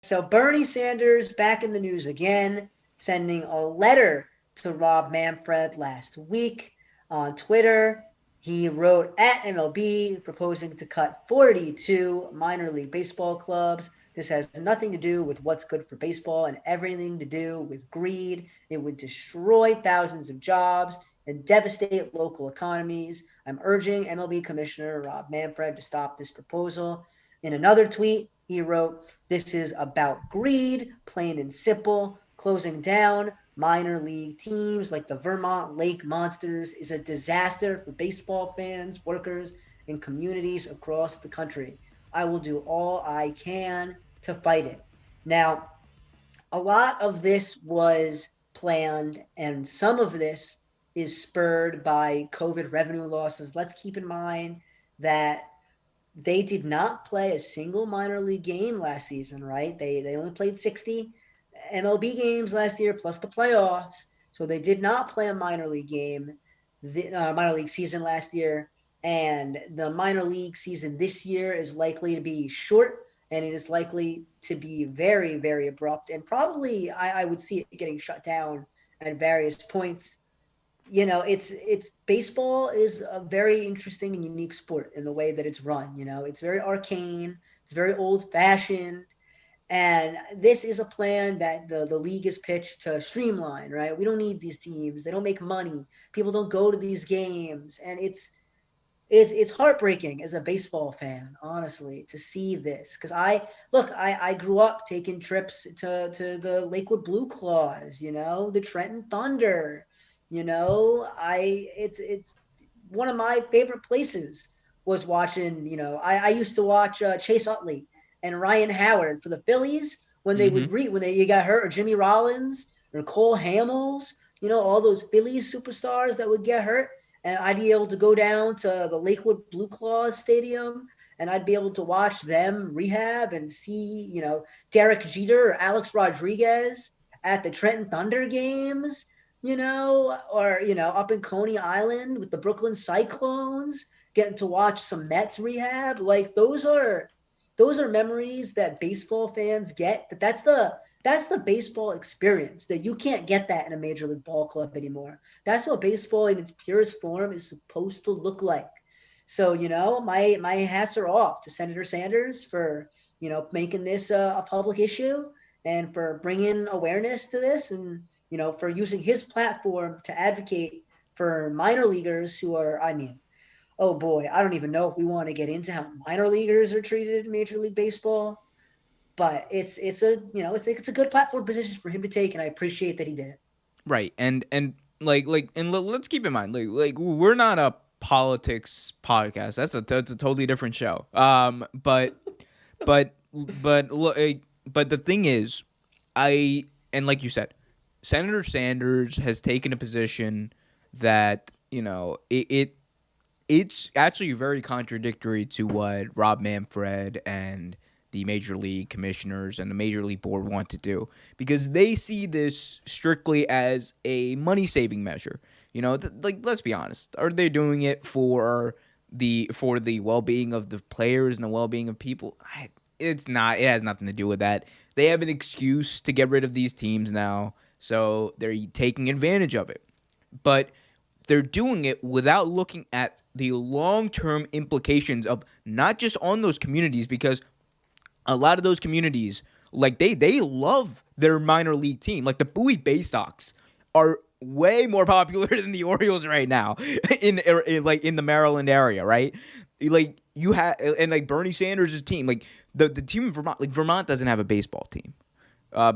So Bernie Sanders back in the news again, sending a letter to Rob Manfred last week on Twitter. He wrote at MLB proposing to cut 42 minor league baseball clubs. This has nothing to do with what's good for baseball and everything to do with greed. It would destroy thousands of jobs and devastate local economies. I'm urging MLB Commissioner Rob Manfred to stop this proposal. In another tweet, he wrote, "This is about greed, plain and simple. Closing down minor league teams like the Vermont Lake Monsters is a disaster for baseball fans, workers, and communities across the country. I will do all I can to fight it." Now, a lot of this was planned, and some of this is spurred by COVID revenue losses. Let's keep in mind that they did not play a single minor league game last season, right? They only played 60 MLB games last year plus the playoffs. So they did not play a minor league game, the minor league season last year. And the minor league season this year is likely to be short, and it is likely to be very, very abrupt. And probably I would see it getting shut down at various points. It's baseball is a very interesting and unique sport in the way that it's run. It's very arcane, it's very old fashioned, and this is a plan that the league is pitched to streamline, right? We don't need these teams, they don't make money, people don't go to these games, and it's heartbreaking as a baseball fan, honestly, to see this. Because I grew up taking trips to the Lakewood Blue Claws, the Trenton Thunder. It's one of my favorite places was watching. I used to watch Chase Utley and Ryan Howard for the Phillies when they would Mm-hmm. greet when they you got hurt, or Jimmy Rollins or Cole Hamels. All those Phillies superstars that would get hurt, and I'd be able to go down to the Lakewood Blue Claws Stadium, and I'd be able to watch them rehab and see, Derek Jeter or Alex Rodriguez at the Trenton Thunder games, or, up in Coney Island with the Brooklyn Cyclones, getting to watch some Mets rehab. Like those are memories that baseball fans get. That's the baseball experience that you can't get that in a major league ball club anymore. That's what baseball in its purest form is supposed to look like. So, my hats are off to Senator Sanders for, making this a public issue, and for bringing awareness to this, and, for using his platform to advocate for minor leaguers who are, I mean, oh boy, I don't even know if we want to get into how minor leaguers are treated in Major League Baseball, but it's a good platform position for him to take, and I appreciate that he did it. Right. Let's keep in mind, we're not a politics podcast. That's a totally different show. But the thing is, I and like you said, Senator Sanders has taken a position that it's actually very contradictory to what Rob Manfred and the Major League commissioners and the Major League board want to do, because they see this strictly as a money saving measure. Let's be honest, are they doing it for the well being of the players and the well being of people? It's not. It has nothing to do with that. They have an excuse to get rid of these teams now, so they're taking advantage of it. But they're doing it without looking at the long-term implications of not just on those communities, because a lot of those communities, like they love their minor league team. Like the Bowie Bay Sox are way more popular than the Orioles right now in the Maryland area, right? Like you have, and like Bernie Sanders' team, like the team in Vermont, like Vermont doesn't have a baseball team.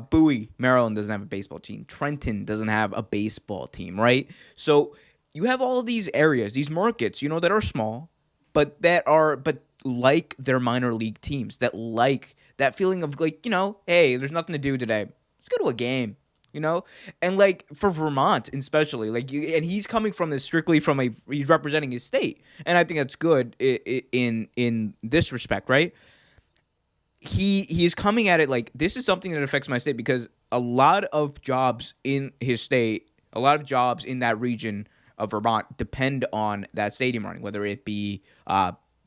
Bowie, Maryland doesn't have a baseball team. Trenton doesn't have a baseball team, right? So you have all of these areas, these markets, that are small, but like their minor league teams, that like that feeling of like, hey, there's nothing to do today. Let's go to a game, you know? And like for Vermont, especially, and he's coming from this strictly from he's representing his state. And I think that's good in this respect, right? He is coming at it like this is something that affects my state, because a lot of jobs in his state, a lot of jobs in that region of Vermont depend on that stadium running, whether it be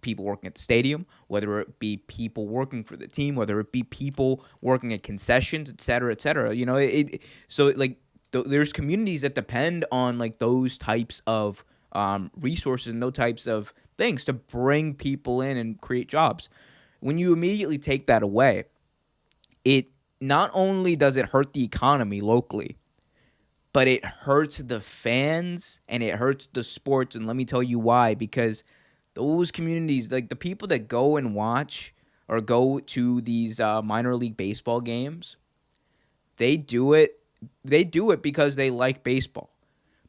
people working at the stadium, whether it be people working for the team, whether it be people working at concessions, et cetera, et cetera. There's communities that depend on like those types of resources and those types of things to bring people in and create jobs. When you immediately take that away, it not only does it hurt the economy locally, but it hurts the fans and it hurts the sports. And let me tell you why. Because those communities, like the people that go and watch or go to these minor league baseball games, they do it because they like baseball.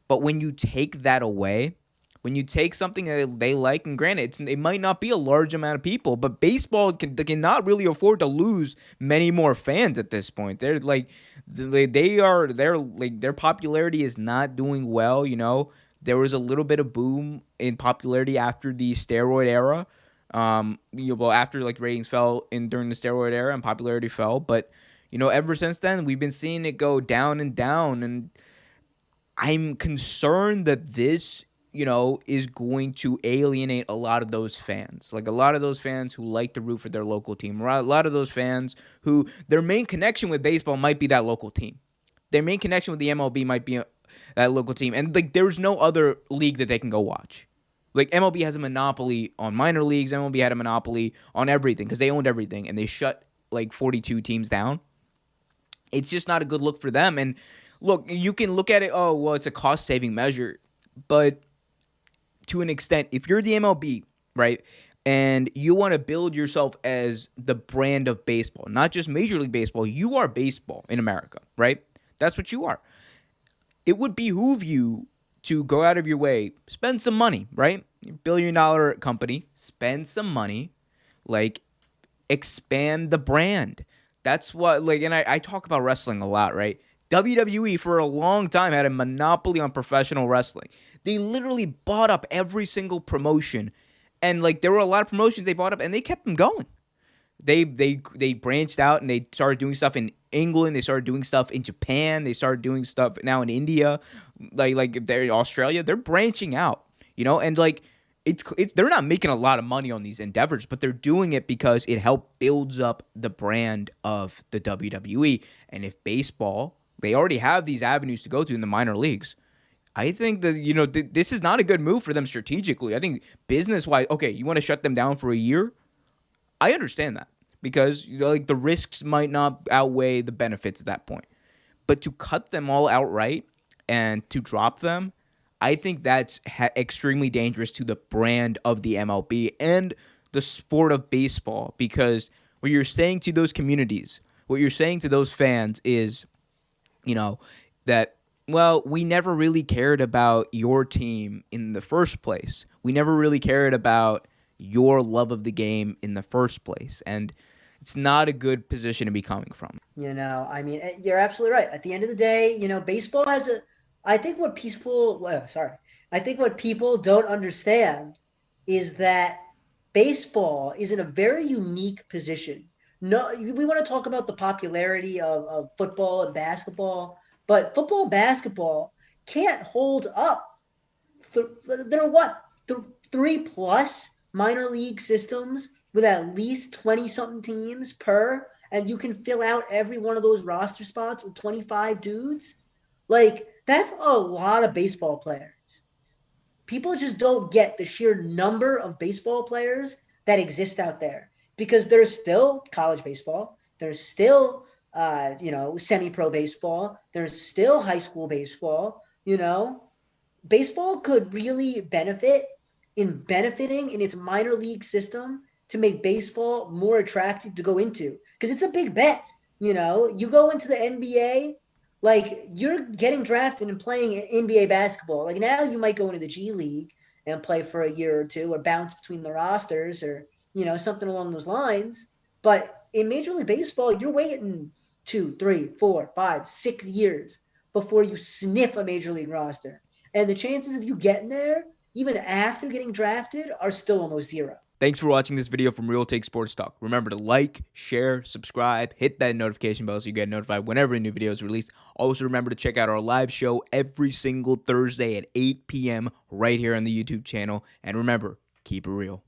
But when you take that away, when you take something that they like, and granted, it might not be a large amount of people, but baseball cannot really afford to lose many more fans at this point. They're like, their popularity is not doing well. You know, there was a little bit of boom in popularity after the steroid era. After like ratings fell during the steroid era and popularity fell, but ever since then we've been seeing it go down and down, and I'm concerned that this is going to alienate a lot of those fans. Like a lot of those fans who like to root for their local team. A lot of those fans who their main connection with baseball might be that local team. Their main connection with the MLB might be that local team. And like there's no other league that they can go watch. Like MLB has a monopoly on minor leagues. MLB had a monopoly on everything because they owned everything. And they shut like 42 teams down. It's just not a good look for them. And look, you can look at it, oh, well, it's a cost-saving measure. But to an extent, if you're the MLB, right, and you want to build yourself as the brand of baseball, not just Major League Baseball, you are baseball in America, right? That's what you are. It would behoove you to go out of your way, spend some money, right? $1 billion company, spend some money, like expand the brand. That's what, like, and I talk about wrestling a lot, right? WWE for a long time had a monopoly on professional wrestling. They literally bought up every single promotion, and like there were a lot of promotions they bought up, and they kept them going. They branched out and they started doing stuff in England. They started doing stuff in Japan. They started doing stuff now in India, like they're in Australia. They're branching out, and like it's they're not making a lot of money on these endeavors, but they're doing it because it helped builds up the brand of the WWE. And if baseball, they already have these avenues to go to in the minor leagues. I think that, this is not a good move for them strategically. I think business-wise, okay, you want to shut them down for a year? I understand that because like the risks might not outweigh the benefits at that point. But to cut them all outright and to drop them, I think that's extremely dangerous to the brand of the MLB and the sport of baseball, because what you're saying to those communities, what you're saying to those fans is, that, well, we never really cared about your team in the first place. We never really cared about your love of the game in the first place. And it's not a good position to be coming from. I mean, you're absolutely right. At the end of the day, baseball has I think what people don't understand is that baseball is in a very unique position. No, we want to talk about the popularity of football and basketball, but football and basketball can't hold up. There are what? 3+ minor league systems with at least 20-something teams per, and you can fill out every one of those roster spots with 25 dudes. Like, that's a lot of baseball players. People just don't get the sheer number of baseball players that exist out there, because there's still college baseball. There's still, semi-pro baseball. There's still high school baseball. Baseball could really benefiting in its minor league system to make baseball more attractive to go into, because it's a big bet. You go into the NBA, like you're getting drafted and playing NBA basketball. Like now you might go into the G League and play for a year or two, or bounce between the rosters, or something along those lines. But in Major League Baseball, you're waiting 2, 3, 4, 5, 6 years before you sniff a Major League roster, and the chances of you getting there, even after getting drafted, are still almost zero. Thanks for watching this video from Real Take Sports Talk. Remember to like, share, subscribe, hit that notification bell so you get notified whenever a new video is released. Also, remember to check out our live show every single Thursday at 8 p.m. right here on the YouTube channel. And remember, keep it real.